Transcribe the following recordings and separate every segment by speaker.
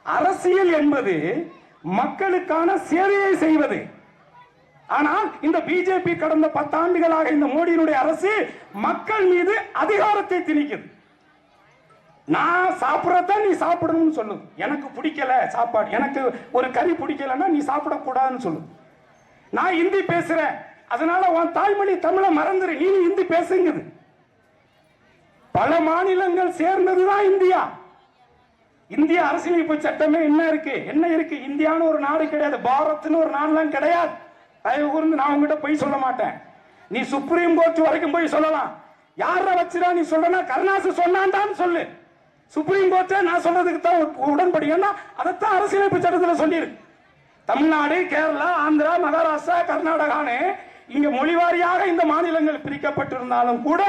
Speaker 1: அரசியல் என்பது மக்களுக்கான சேவையை செய்வது. ஆனால் இந்த பிஜேபி கடந்த 10 ஆண்டுகளாக இந்த மோடியினுடைய அரசு மக்கள் மீது அதிகாரத்தை திணிக்குது. நான் சாப்பிடறத நீ சாப்பிடணும்னு சொல்லு. எனக்கு பிடிக்கல சாப்பாடு, எனக்கு ஒரு கறி பிடிக்கலன்னா நீ சாப்பிடக்கூடாதுன்னு சொல்லு. நான் ஹிந்தி பேசுறேன், அதனால உன் தாய்மொழி தமிழை மறந்துரு, நீ ஹிந்தி பேசுங்குது. பல மாநிலங்கள் சேர்ந்ததுதான் இந்தியா. இந்திய அரசியலமைப்பு சட்டமே என்ன இருக்கு? இந்தியான்னு ஒரு நாடு கிடையாது, பாரத்னு ஒரு நாடுலாம் கிடையாது. தயவு கூர்ந்து நான் உங்ககிட்ட போய் சொல்ல மாட்டேன். நீ சுப்ரீம் கோர்ட் வரைக்கும் போய் சொல்லலாம். யார வச்சுடா நீ சொல்றனா? கருணாசு சொன்னான்டான்னு சொல்லு. சுப்ரீம் கோர்ட்டே நான் சொல்றதுக்கு தான் உடன்படினா அதைத்தான் அரசியலமைப்பு சட்டத்தில் சொல்லியிருக்கு. தமிழ்நாடு, கேரளா, ஆந்திரா, மகாராஷ்டிரா, கர்நாடகான்னு இங்க மொழிவாரியாக இந்த மாநிலங்கள் பிரிக்கப்பட்டிருந்தாலும் கூட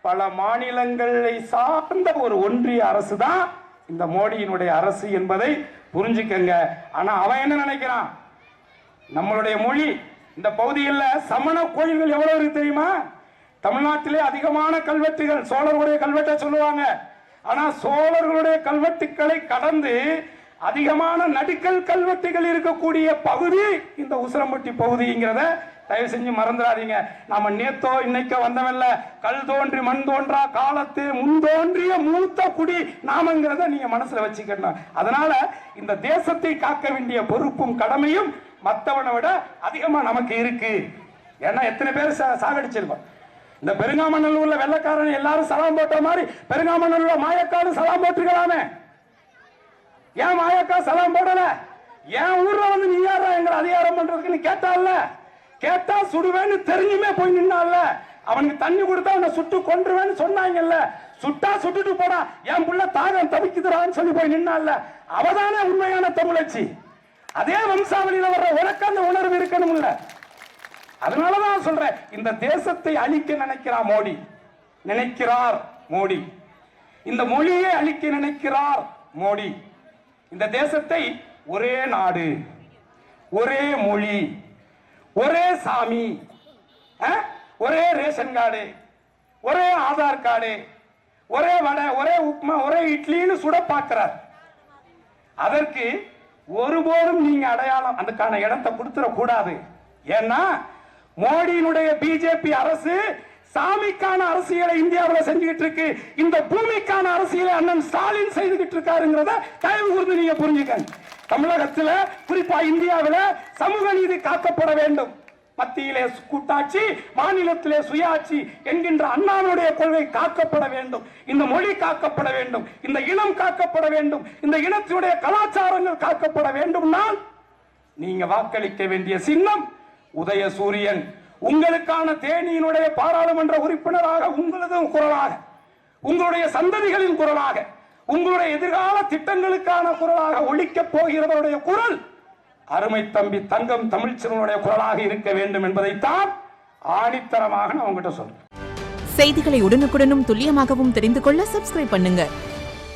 Speaker 1: பல மாநிலங்களை சார்ந்த ஒரு ஒன்றிய அரசு தான் இந்த மோடியினுடைய அரசு என்பதை புரிஞ்சுக்கங்க. ஆனா அவன் என்ன நினைக்கிறான்? நம்மளுடைய மொழி இந்த பகுதியில் சமண கோயில்கள் எவ்வளவு இருக்கு தெரியுமா? தமிழ்நாட்டிலே அதிகமான கல்வெட்டுகள் சோழர்களுடைய கல்வெட்டை சொல்லுவாங்க. ஆனா சோழர்களுடைய கல்வெட்டுக்களை கடந்து அதிகமான நடுக்கல் கல்வெட்டுகள் இருக்கக்கூடிய பகுதி இந்த உசிலம்பட்டி பகுதிங்கிறத தயவு செஞ்சு மறந்துடாதீங்க. நாம நேத்தோ இன்னைக்கோ வந்தவல்ல, கல் தோன்றி மண் தோன்றா காலத்து முன்தோன்றிய மூத்த குடி நாமங்கிறத நீங்க மனசுல வச்சுக்கணும். அதனால இந்த தேசத்தை காக்க வேண்டிய பொறுப்பும் கடமையும் மற்றவனை விட அதிகமா நமக்கு இருக்கு. ஏன்னா எத்தனை பேர் சாகடிச்சிருக்கோம். இந்த பெருங்காமநல்லூர்ல வெள்ளக்காரன் எல்லாரும் சலாம் போட்ட மாதிரி பெருங்காமநல்லூர்ல மாயக்காரும் சலாம் போட்டுக்கலாமே. ஏன் மாயக்கா சலாம் போடல? ஏன் ஊர்ல வந்து நீ யாரா எங்களை அதிகாரம் பண்றதுக்கு கேட்டால? கேட்டா சுடுவேன்னு தெரிஞ்சுமே போய் நின்னால. அவனுக்கு தண்ணி கொடுத்தா அவனை சுட்டு கொன்றுவேன்னு சொன்னாங்கல்ல. சுட்டா சுட்டுட்டு போடா, என் புள்ள தாகம் தவிக்குதுறான்னு சொல்லி போய் நின்னால. அவதானே உண்மையான தமிழச்சி. அதே வம்சாவளியில வர்ற உனக்கு அந்த உணர்வு இருக்கணும்ல. அதனாலதான் சொல்றேன், இந்த தேசத்தை அழிக்க நினைக்கிறார் மோடி. இந்த மொழியை அழிக்க நினைக்கிறார் மோடி. இந்த தேசத்தை ஒரே நாடு, ஒரே மொழி, ஒரே சாமி, ஒரே ரேஷன் கார்டு, ஒரே ஆதார் கார்டு, ஒரே வடை, ஒரே உப்புமா, ஒரே இட்லின்னு சுட பார்க்கிறார். அதற்கு ஒருபோதும் நீங்க அடையாளம் அதுக்கான இடத்தை கொடுத்துட கூடாது. ஏன்னா மோடியினுடைய பிஜேபி அரசு சாமிக்கான அரசியலை இந்தியாவில் செஞ்சுக்கிட்டு இருக்கு. இந்த பூமிக்கான அரசியலை அண்ணன் ஸ்டாலின் செய்துகிட்டு இருக்காருங்கிறத தயவு கூர்ந்து நீங்க புரிஞ்சுக்கங்க. தமிழகத்தில் குறிப்பா இந்தியாவில் சமூக நீதி காக்கப்பட வேண்டும். மத்தியிலே கூட்டாட்சி, மாநிலத்திலே சுயாட்சி என்கின்ற அண்ணாவுடைய கொள்கை காக்கப்பட வேண்டும். இந்த மொழி காக்கப்பட வேண்டும், இந்த இனம் காக்கப்பட வேண்டும், இந்த இனத்தினுடைய கலாச்சாரங்கள் காக்கப்பட வேண்டும். நீங்க வாக்களிக்க வேண்டிய சின்னம் உதயசூரியன். உங்களுக்கான தேனியினுடைய பாராளுமன்ற உறுப்பினராக உங்களது குரலாக, உங்களுடைய சந்ததிகளின் குரலாக, உங்களுடைய எதிர்கால திட்டங்களுக்கான குரலாக ஒலிக்க போகிறவருடைய குரல் அருமை தம்பி தங்கம் தமிழ்ச்செல்வனுடைய குரலாக இருக்க வேண்டும் என்பதைத்தான் ஆணித்தரமாக நான் உங்ககிட்ட சொல்றேன்.
Speaker 2: செய்திகளை உடனுக்குடனும் துல்லியமாகவும் தெரிந்து கொள்ள சப்ஸ்கிரைப் பண்ணுங்க.